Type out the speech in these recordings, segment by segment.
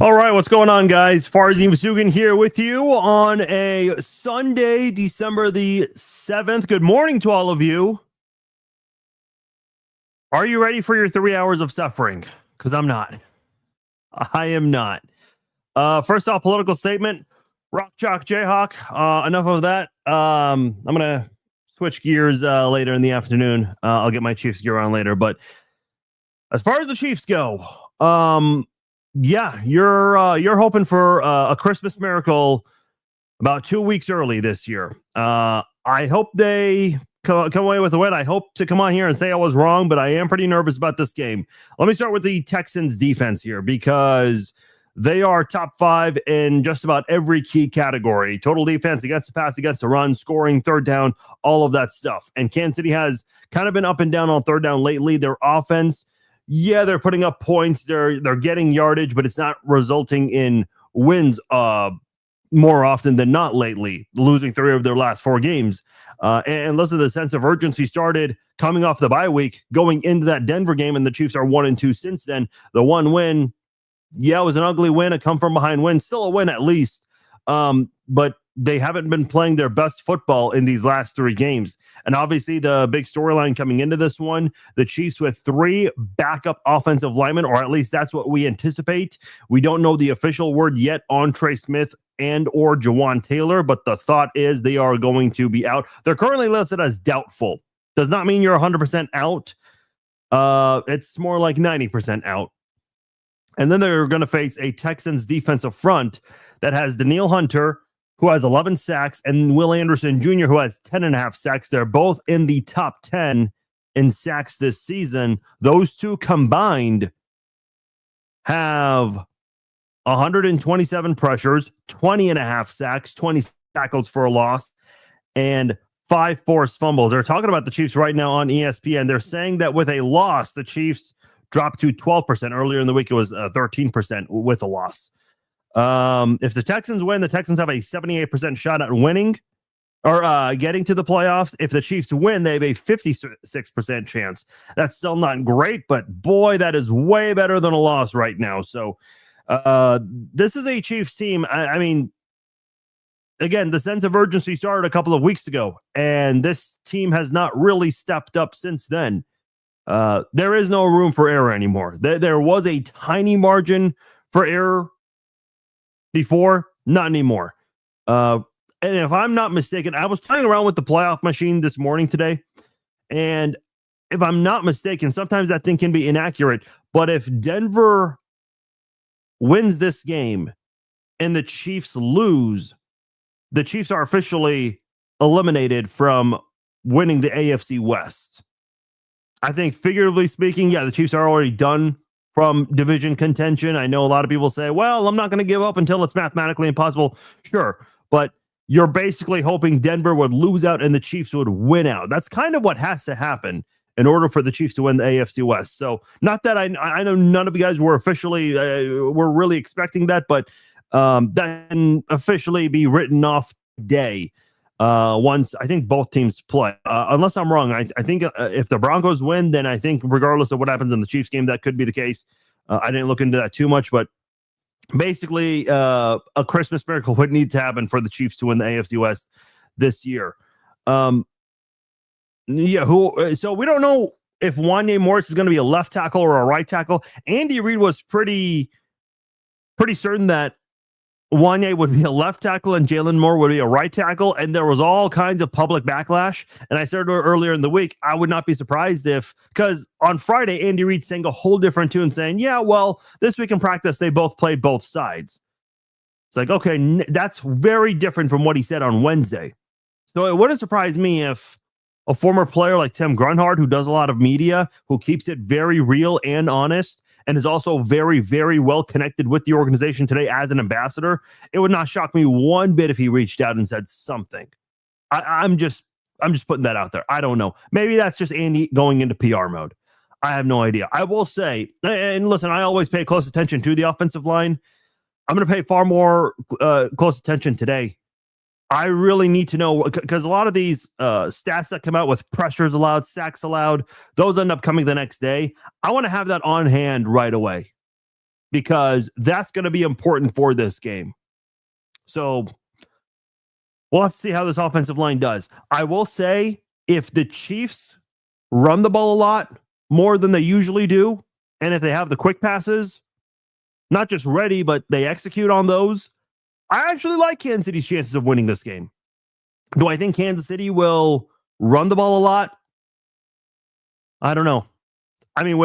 All right, what's going on, guys? Farzin Vasugan here with you on a Sunday, December the 7th. Good morning to all of you. Are you ready for your 3 hours of suffering? Because I'm not. I am not. First off, political statement. Rock Chalk Jayhawk. Enough of that. I'm going to switch gears later in the afternoon. I'll get my Chiefs gear on later. But as far as the Chiefs go, yeah, you're hoping for a Christmas miracle about 2 weeks early this year. I hope they come away with a win. I hope to come on here and say I was wrong, but I am pretty nervous about this game. Let me start with the Texans defense here because they are top 5 in just about every key category. Total defense, against the pass, against the run, scoring, third down, all of that stuff. And Kansas City has kind of been up and down on third down lately. Their offense, yeah, they're putting up points. They're getting yardage, but it's not resulting in wins more often than not lately, losing 3 of their last 4 games. And listen, the sense of urgency started coming off the bye week, going into that Denver game, and the Chiefs are 1-2 since then. The one win, yeah, it was an ugly win, a come-from-behind win, still a win at least. But they haven't been playing their best football in these last 3 games. And obviously the big storyline coming into this one, the Chiefs with 3 backup offensive linemen, or at least that's what we anticipate. We don't know the official word yet on Trey Smith and or Jawan Taylor, but the thought is they are going to be out. They're currently listed as doubtful. Does not mean you're 100% out. It's more like 90% out. And then they're going to face a Texans defensive front that has Danielle Hunter, who has 11 sacks, and Will Anderson Jr., who has 10.5 sacks. They're both in the top 10 in sacks this season. Those two combined have 127 pressures, 20.5 sacks, 20 tackles for a loss, and 5 forced fumbles. They're talking about the Chiefs right now on ESPN. They're saying that with a loss, the Chiefs dropped to 12%. Earlier in the week, it was 13% with a loss. If the Texans win, the Texans have a 78% shot at winning or getting to the playoffs. If the Chiefs win, they have a 56% chance. That's still not great, but boy, that is way better than a loss right now. So this is a Chiefs team. I mean, again, the sense of urgency started a couple of weeks ago, and this team has not really stepped up since then. There is no room for error anymore. There was a tiny margin for error before, not anymore. And if I'm not mistaken, I was playing around with the playoff machine this morning today. And if I'm not mistaken, sometimes that thing can be inaccurate. But if Denver wins this game and the Chiefs lose, the Chiefs are officially eliminated from winning the AFC West. I think figuratively speaking, yeah, the Chiefs are already done from division contention. I know a lot of people say, well, I'm not going to give up until it's mathematically impossible. Sure. But you're basically hoping Denver would lose out and the Chiefs would win out. That's kind of what has to happen in order for the Chiefs to win the AFC West. So not that I know none of you guys were officially, were really expecting that, but that can officially be written off today. Once I think both teams play, unless I'm wrong, I think if the Broncos win, then I think regardless of what happens in the Chiefs game, that could be the case. I didn't look into that too much, but basically a Christmas miracle would need to happen for the Chiefs to win the AFC West this year. So we don't know if Wanya Morris is going to be a left tackle or a right tackle. Andy Reid was pretty certain that Wanya would be a left tackle and Jalen Moore would be a right tackle, and there was all kinds of public backlash. And I said earlier in the week, I would not be surprised because on Friday, Andy Reid sang a whole different tune saying, yeah, well, this week in practice, they both played both sides. It's like, okay, that's very different from what he said on Wednesday. So it wouldn't surprise me if a former player like Tim Grunhard, who does a lot of media, who keeps it very real and honest, and is also very, very well connected with the organization today as an ambassador, it would not shock me one bit if he reached out and said something. I'm just putting that out there. I don't know. Maybe that's just Andy going into PR mode. I have no idea. I will say, and listen, I always pay close attention to the offensive line. I'm going to pay far more close attention today. I really need to know, because a lot of these stats that come out with pressures allowed, sacks allowed, those end up coming the next day. I want to have that on hand right away. because that's going to be important for this game. So we'll have to see how this offensive line does. I will say, if the Chiefs run the ball a lot more than they usually do, and if they have the quick passes, not just ready, but they execute on those, I actually like Kansas City's chances of winning this game. Do I think Kansas City will run the ball a lot? I don't know. I mean,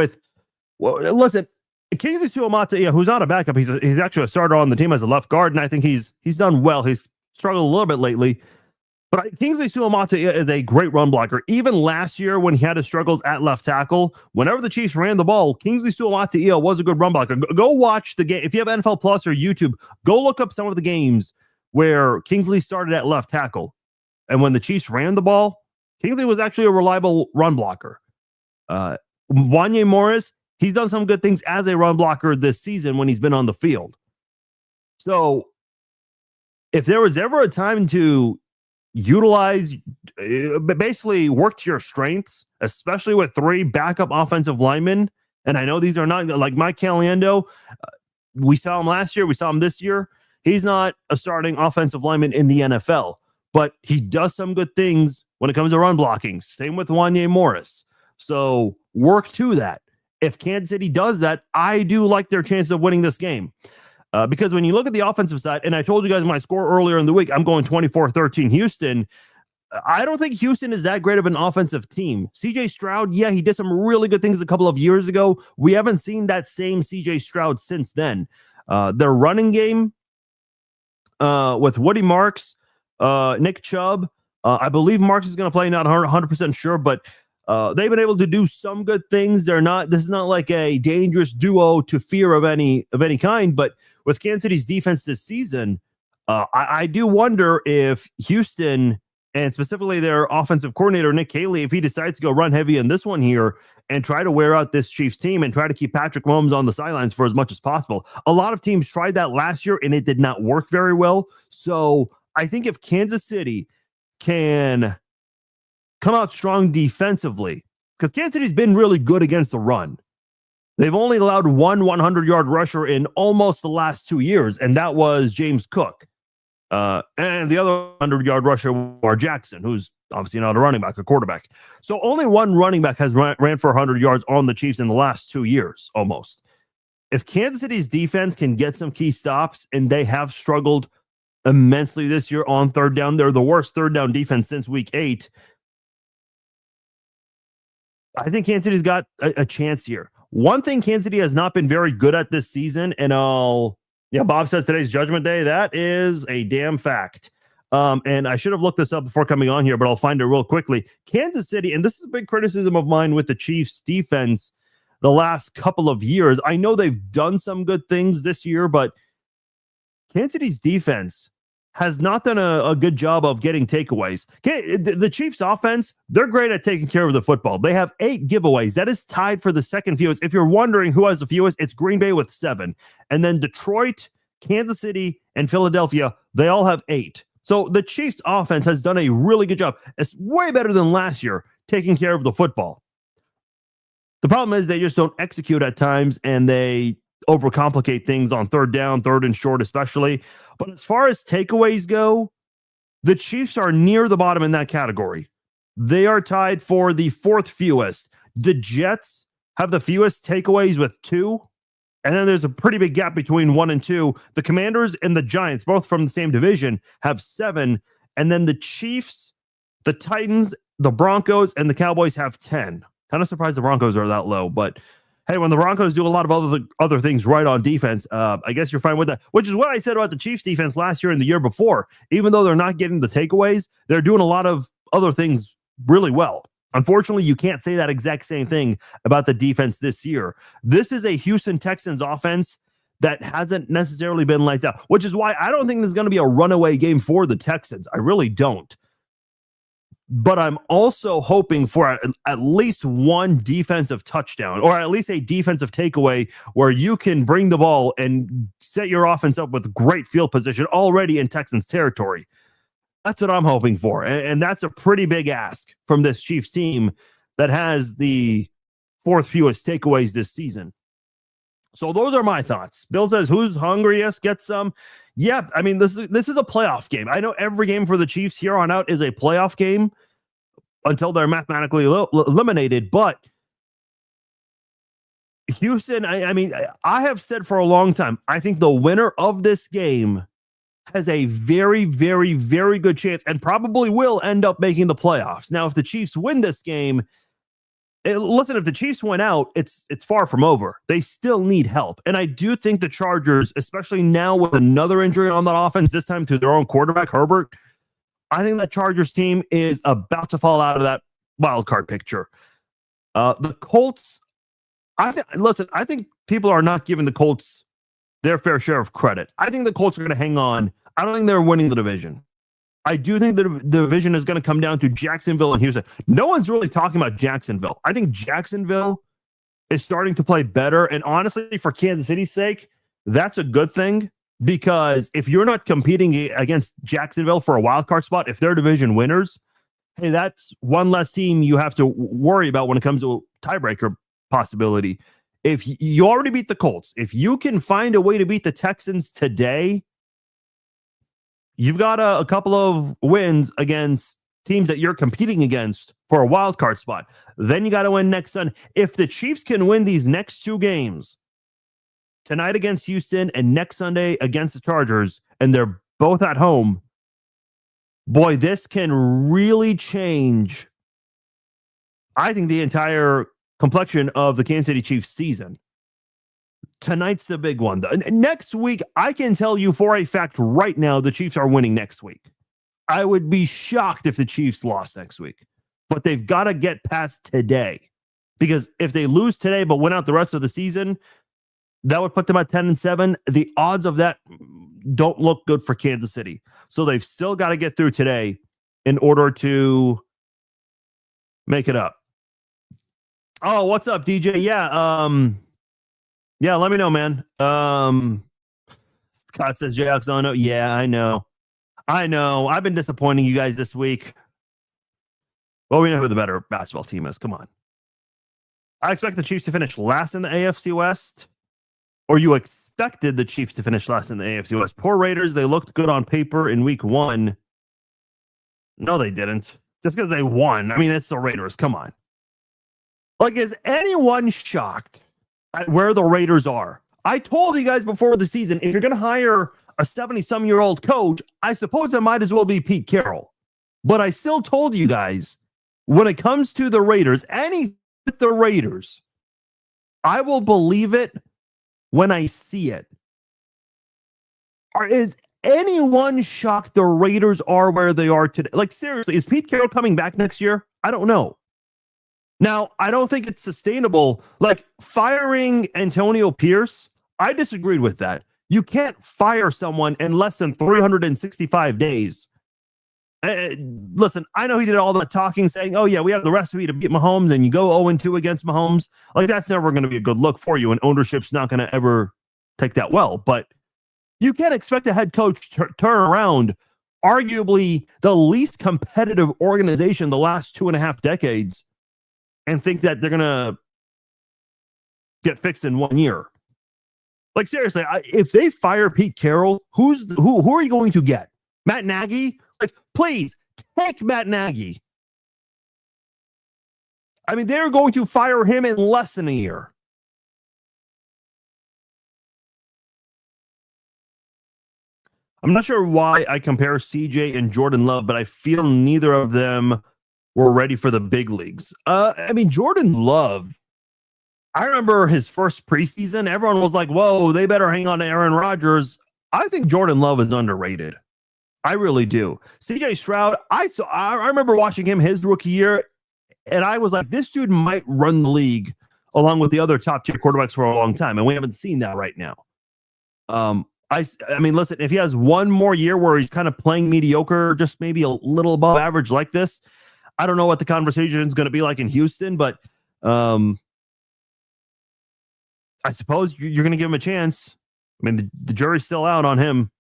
listen, Kingsley Suamata, who's not a backup, he's actually a starter on the team as a left guard, and I think he's done well. He's struggled a little bit lately, but Kingsley Suamata is a great run blocker. Even last year when he had his struggles at left tackle, whenever the Chiefs ran the ball, Kingsley Suamata was a good run blocker. Go watch the game. If you have NFL Plus or YouTube, go look up some of the games where Kingsley started at left tackle. And when the Chiefs ran the ball, Kingsley was actually a reliable run blocker. Wanye Morris, he's done some good things as a run blocker this season when he's been on the field. So if there was ever a time to utilize, basically work to your strengths, especially with 3 backup offensive linemen, and I know these are not like Mike Caliendo. We saw him last year. We saw him this year. He's not a starting offensive lineman in the NFL, but he does some good things when it comes to run blocking. Same with Wanye Morris. So work to that. If Kansas City does that, I do like their chance of winning this game. Because when you look at the offensive side, and I told you guys my score earlier in the week, I'm going 24-13 Houston. I don't think Houston is that great of an offensive team. CJ Stroud, he did some really good things a couple of years ago. We haven't seen that same CJ Stroud since then. Their running game with Woody Marks, Nick Chubb, I believe Marks is going to play, not 100% sure, but they've been able to do some good things. This is not like a dangerous duo to fear of any kind, but with Kansas City's defense this season, I do wonder if Houston, and specifically their offensive coordinator, Nick Caley, if he decides to go run heavy in this one here and try to wear out this Chiefs team and try to keep Patrick Mahomes on the sidelines for as much as possible. A lot of teams tried that last year and it did not work very well. So I think if Kansas City can come out strong defensively, because Kansas City's been really good against the run. They've only allowed one 100-yard rusher in almost the last 2 years, and that was James Cook. And the other 100-yard rusher, Lamar Jackson, who's obviously not a running back, a quarterback. So only one running back has ran for 100 yards on the Chiefs in the last 2 years, almost. If Kansas City's defense can get some key stops, and they have struggled immensely this year on third down, they're the worst third down defense since week 8. I think Kansas City's got a chance here. One thing Kansas City has not been very good at this season, and Bob says today's Judgment Day. That is a damn fact. And I should have looked this up before coming on here, but I'll find it real quickly. Kansas City, and this is a big criticism of mine with the Chiefs defense the last couple of years. I know they've done some good things this year, but Kansas City's defense has not done a good job of getting takeaways. The Chiefs offense, they're great at taking care of the football. They have 8 giveaways. That is tied for the second fewest. If you're wondering who has the fewest, it's Green Bay with 7. And then Detroit, Kansas City, and Philadelphia, they all have 8. So the Chiefs offense has done a really good job. It's way better than last year taking care of the football. The problem is they just don't execute at times, and they overcomplicate things on third down, third and short especially. But as far as takeaways go, the Chiefs are near the bottom in that category. They are tied for the 4th fewest. The Jets have the fewest takeaways with 2. And then there's a pretty big gap between 1 and 2. The Commanders and the Giants, both from the same division, have 7. And then the Chiefs, the Titans, the Broncos, and the Cowboys have 10. Kind of surprised the Broncos are that low, but hey, when the Broncos do a lot of other things right on defense, I guess you're fine with that, which is what I said about the Chiefs defense last year and the year before. Even though they're not getting the takeaways, they're doing a lot of other things really well. Unfortunately, you can't say that exact same thing about the defense this year. This is a Houston Texans offense that hasn't necessarily been lights out, which is why I don't think there's going to be a runaway game for the Texans. I really don't. But I'm also hoping for at least one defensive touchdown, or at least a defensive takeaway where you can bring the ball and set your offense up with great field position already in Texans territory. That's what I'm hoping for. And that's a pretty big ask from this Chiefs team that has the 4th fewest takeaways this season. So those are my thoughts. Bill says, who's hungriest gets some. Yeah, I mean, this is a playoff game. I know every game for the Chiefs here on out is a playoff game until they're mathematically eliminated. But Houston, I mean, I have said for a long time, I think the winner of this game has a very, very, very good chance and probably will end up making the playoffs. Now, if the Chiefs win this game, listen, if the Chiefs went out, it's far from over. They still need help. And I do think the Chargers, especially now with another injury on that offense, this time to their own quarterback, Herbert, I think that Chargers team is about to fall out of that wild card picture. The Colts, I think people are not giving the Colts their fair share of credit. I think the Colts are going to hang on. I don't think they're winning the division. I do think the division is going to come down to Jacksonville and Houston. No one's really talking about Jacksonville. I think Jacksonville is starting to play better. And honestly, for Kansas City's sake, that's a good thing, because if you're not competing against Jacksonville for a wild card spot, if they're division winners, hey, that's one less team you have to worry about when it comes to a tiebreaker possibility. If you already beat the Colts, if you can find a way to beat the Texans today, you've got a couple of wins against teams that you're competing against for a wild card spot. Then you got to win next Sunday. If the Chiefs can win these next two games, tonight against Houston and next Sunday against the Chargers, and they're both at home, boy, this can really change, I think, the entire complexion of the Kansas City Chiefs season. Tonight's the big one. Next week, I can tell you for a fact right now the Chiefs are winning next week. I would be shocked if the Chiefs lost next week. But they've got to get past today. Because if they lose today but win out the rest of the season, that would put them at 10-7. The odds of that don't look good for Kansas City. So they've still got to get through today in order to make it up. Oh, what's up, DJ? Yeah, let me know, man. Scott says Jayhawks on. Yeah, I know. I've been disappointing you guys this week. Well, we know who the better basketball team is. Come on. I expect the Chiefs to finish last in the AFC West. Or you expected the Chiefs to finish last in the AFC West. Poor Raiders, they looked good on paper in week 1. No, they didn't. Just because they won. I mean, it's the Raiders. Come on. Like, is anyone shocked at where the Raiders are? I told you guys before the season, if you're going to hire a 70-some-year-old coach, I suppose it might as well be Pete Carroll. But I still told you guys, when it comes to the Raiders, with the Raiders, I will believe it when I see it. Is anyone shocked the Raiders are where they are today? Like, seriously, is Pete Carroll coming back next year? I don't know. Now, I don't think it's sustainable. Like, firing Antonio Pierce, I disagreed with that. You can't fire someone in less than 365 days. Listen, I know he did all the talking saying, oh, yeah, we have the recipe to beat Mahomes, and you go 0-2 against Mahomes. Like, that's never going to be a good look for you, and ownership's not going to ever take that well. But you can't expect a head coach to turn around arguably the least competitive organization the last 2.5 decades and think that they're going to get fixed in 1 year. Like, seriously, if they fire Pete Carroll, who are you going to get? Matt Nagy? Like, please, take Matt Nagy. I mean, they're going to fire him in less than a year. I'm not sure why I compare CJ and Jordan Love, but I feel neither of them were ready for the big leagues. I mean, Jordan Love, I remember his first preseason, everyone was like, whoa, they better hang on to Aaron Rodgers. I think Jordan Love is underrated. I really do. CJ Stroud, I remember watching him his rookie year, and I was like, this dude might run the league along with the other top-tier quarterbacks for a long time, and we haven't seen that right now. I mean, listen, if he has one more year where he's kind of playing mediocre, just maybe a little above average like this, I don't know what the conversation is going to be like in Houston, but I suppose you're going to give him a chance. I mean, the jury's still out on him.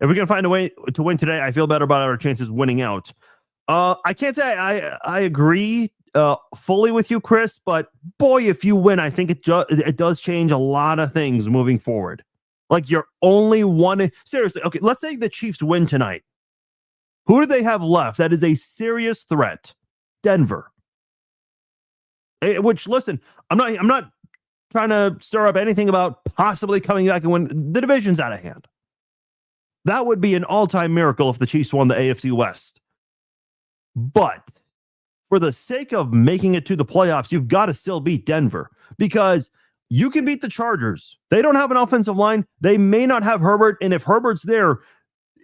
If we can find a way to win today, I feel better about our chances winning out. I can't say I agree fully with you, Chris, but boy, if you win, I think it does change a lot of things moving forward. Like you're only one. Seriously, okay, let's say the Chiefs win tonight. Who do they have left? That is a serious threat. Denver. Which, listen, I'm not trying to stir up anything about possibly coming back and win. The division's out of hand. That would be an all-time miracle if the Chiefs won the AFC West. But for the sake of making it to the playoffs, you've got to still beat Denver because you can beat the Chargers. They don't have an offensive line. They may not have Herbert. And if Herbert's there,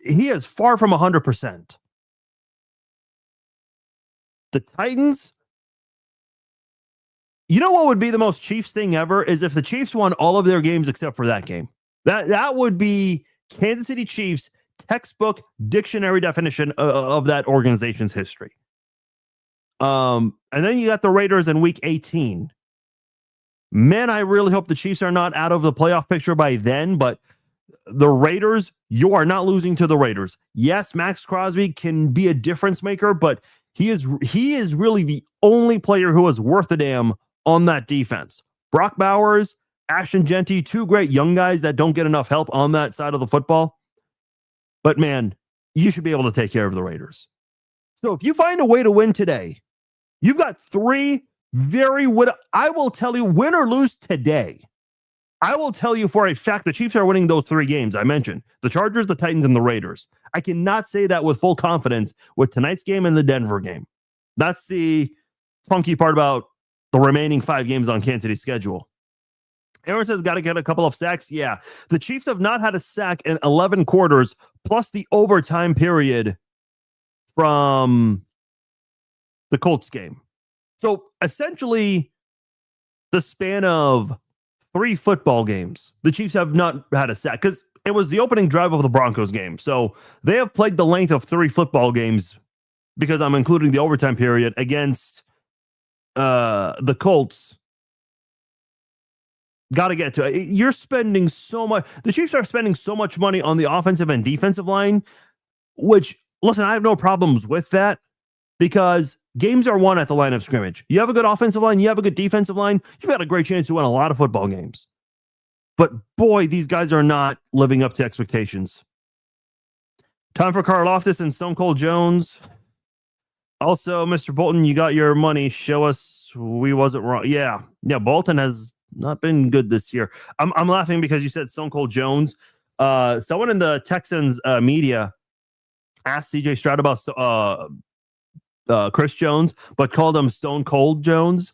he is far from 100%. The Titans, you know what would be the most Chiefs thing ever is if the Chiefs won all of their games except for that game. That would be Kansas City Chiefs textbook dictionary definition of that organization's history. And then you got the Raiders in week 18. Man, I really hope the Chiefs are not out of the playoff picture by then, but the Raiders, you are not losing to the Raiders. Yes, Max Crosby can be a difference maker, but he is really the only player who is worth a damn on that defense. Brock Bowers, Ashton Genty, two great young guys that don't get enough help on that side of the football. But man, you should be able to take care of the Raiders. So if you find a way to win today, you've got three I will tell you, win or lose today, I will tell you for a fact the Chiefs are winning those three games I mentioned. The Chargers, the Titans, and the Raiders. I cannot say that with full confidence with tonight's game and the Denver game. That's the funky part about the remaining 5 games on Kansas City's schedule. Aaron says, got to get a couple of sacks. Yeah, the Chiefs have not had a sack in 11 quarters, plus the overtime period from the Colts game. So essentially, the span of 3 football games, the Chiefs have not had a sack because it was the opening drive of the Broncos game. So they have played the length of 3 football games because I'm including the overtime period against the Colts. Got to get to it. You're spending so much. The Chiefs are spending so much money on the offensive and defensive line, which, listen, I have no problems with that because games are won at the line of scrimmage. You have a good offensive line, you have a good defensive line, you've got a great chance to win a lot of football games. But boy, these guys are not living up to expectations. Time for Karlaftis and Stone Cold Jones. Also, Mr. Bolton, you got your money. Show us we wasn't wrong. Yeah, Bolton has not been good this year. I'm laughing because you said Stone Cold Jones. Someone in the Texans media asked CJ Stroud about Chris Jones, but called him Stone Cold Jones.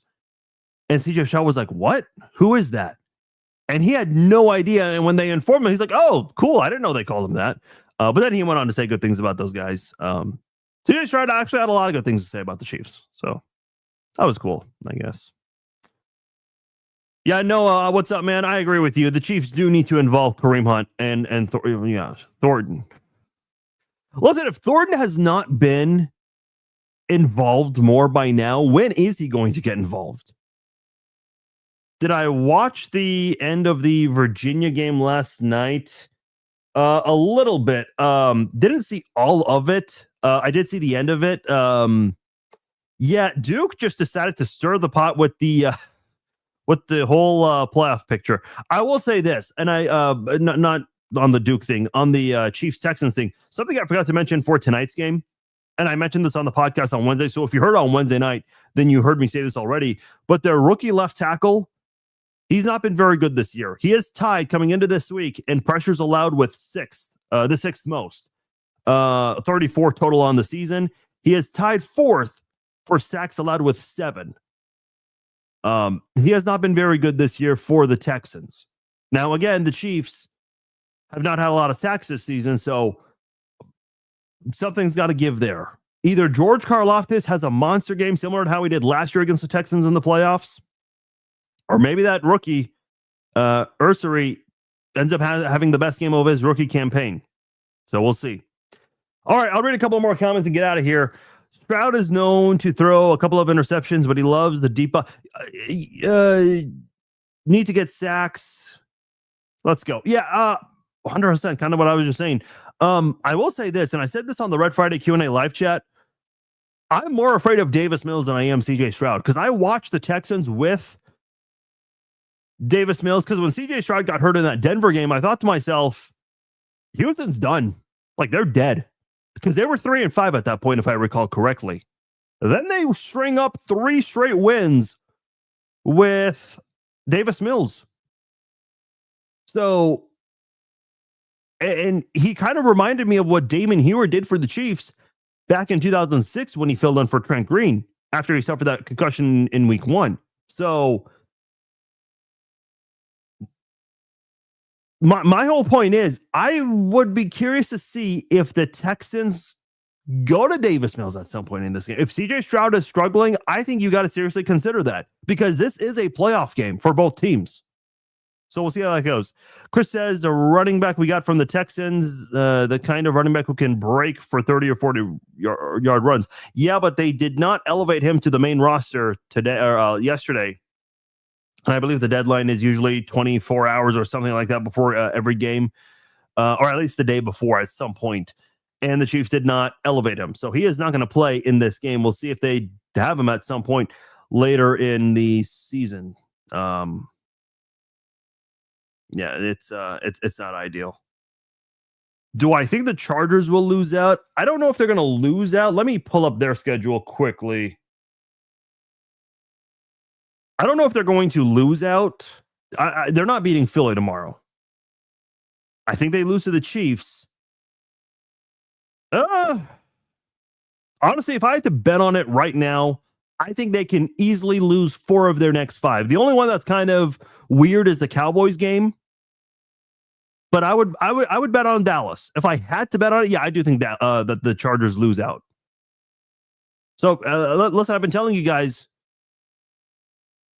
And CJ Stroud was like, what? Who is that? And he had no idea. And when they informed him, he's like, oh, cool. I didn't know they called him that. But then he went on to say good things about those guys. CJ Stroud actually had a lot of good things to say about the Chiefs. So that was cool, I guess. Yeah, Noah, what's up, man? I agree with you. The Chiefs do need to involve Kareem Hunt and Thornton. Listen, if Thornton has not been involved more by now, when is he going to get involved? Did I watch the end of the Virginia game last night? A little bit. Didn't see all of it. I did see the end of it. Yeah, Duke just decided to stir the pot with the whole playoff picture. I will say this, and I not on the Duke thing, on the Chiefs Texans thing. Something I forgot to mention for tonight's game. And I mentioned this on the podcast on Wednesday. So if you heard on Wednesday night, then you heard me say this already. But their rookie left tackle, he's not been very good this year. He is tied coming into this week in pressures allowed with the sixth most. 34 total on the season. He is tied 4th for sacks allowed with 7. He has not been very good this year for the Texans. Now, again, the Chiefs have not had a lot of sacks this season, so something's got to give there. Either George Karlaftis has a monster game similar to how he did last year against the Texans in the playoffs, or maybe that rookie, Ursary, ends up having the best game of his rookie campaign. So we'll see. All right, I'll read a couple more comments and get out of here. Stroud is known to throw a couple of interceptions, but he loves the deep. Need to get sacks. Let's go. Yeah, 100%. Kind of what I was just saying. I will say this, and I said this on the Red Friday Q&A live chat. I'm more afraid of Davis Mills than I am CJ Stroud, because I watched the Texans with Davis Mills, because when CJ Stroud got hurt in that Denver game, I thought to myself, Houston's done. Like, they're dead, because they were 3-5 at that point, if I recall correctly. Then they string up 3 straight wins with Davis Mills. So, and he kind of reminded me of what Damon Hewer did for the Chiefs back in 2006 when he filled in for Trent Green after he suffered that concussion in week 1. So my whole point is, I would be curious to see if the Texans go to Davis Mills at some point in this game. If CJ Stroud is struggling, I think you got to seriously consider that, because this is a playoff game for both teams. So we'll see how that goes. Chris says the running back we got from the Texans, the kind of running back who can break for 30 or 40 yard runs. Yeah, but they did not elevate him to the main roster today or yesterday. And I believe the deadline is usually 24 hours or something like that before every game, or at least the day before at some point. And the Chiefs did not elevate him. So he is not going to play in this game. We'll see if they have him at some point later in the season. Yeah, it's not ideal. Do I think the Chargers will lose out? I don't know if they're going to lose out. Let me pull up their schedule quickly. I don't know if they're going to lose out. They're not beating Philly tomorrow. I think they lose to the Chiefs. Honestly, if I had to bet on it right now, I think they can easily lose 4 of their next 5. The only one that's kind of weird is the Cowboys game. But I would bet on Dallas. If I had to bet on it, yeah, I do think that the Chargers lose out. So listen, I've been telling you guys,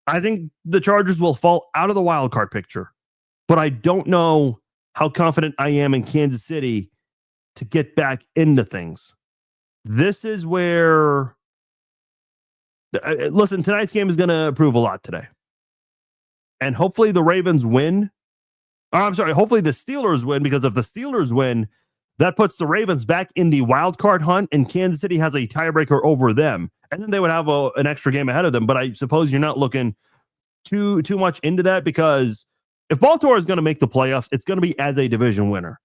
I think the Chargers will fall out of the wild card picture, but I don't know how confident I am in Kansas City to get back into things. This is where, listen, tonight's game is going to prove a lot today. And hopefully the Ravens win. Hopefully the Steelers win, because if the Steelers win, that puts the Ravens back in the wild card hunt, and Kansas City has a tiebreaker over them. And then they would have an extra game ahead of them. But I suppose you're not looking too much into that, because if Baltimore is going to make the playoffs, it's going to be as a division winner.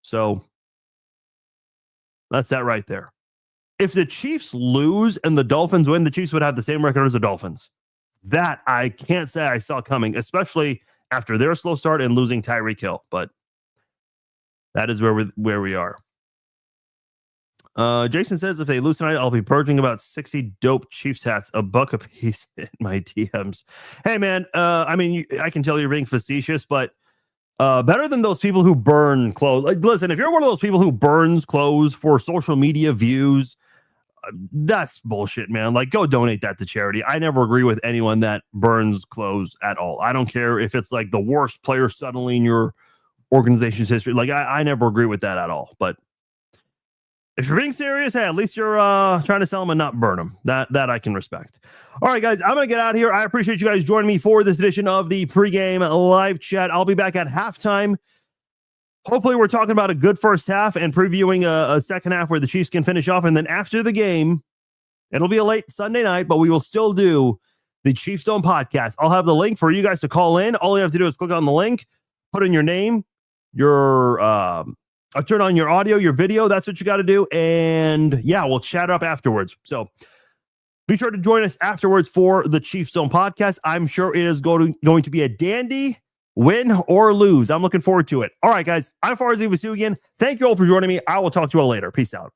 So that's that right there. If the Chiefs lose and the Dolphins win, the Chiefs would have the same record as the Dolphins. That I can't say I saw coming, especially after their slow start and losing Tyreek Hill. But that is where we are. Jason says, if they lose tonight, I'll be purging about 60 dope Chiefs hats, $1 a piece in my DMs. Hey, man, I mean, I can tell you're being facetious, but better than those people who burn clothes. Like, listen, if you're one of those people who burns clothes for social media views, that's bullshit, man. Like, go donate that to charity. I never agree with anyone that burns clothes at all. I don't care if it's like the worst player suddenly in your organization's history. Like, I never agree with that at all. But if you're being serious, hey, at least you're trying to sell them and not burn them. That I can respect. All right, guys, I'm going to get out of here. I appreciate you guys joining me for this edition of the pregame live chat. I'll be back at halftime. Hopefully we're talking about a good first half and previewing a second half where the Chiefs can finish off. And then after the game, it'll be a late Sunday night, but we will still do the Chiefs Zone podcast. I'll have the link for you guys to call in. All you have to do is click on the link, put in your name, turn on your audio, your video. That's what you got to do. And yeah, we'll chat up afterwards. So be sure to join us afterwards for the Chiefs Zone podcast. I'm sure it is going to be a dandy. Win or lose. I'm looking forward to it. All right, guys. I'm Farzee with you again. Thank you all for joining me. I will talk to you all later. Peace out.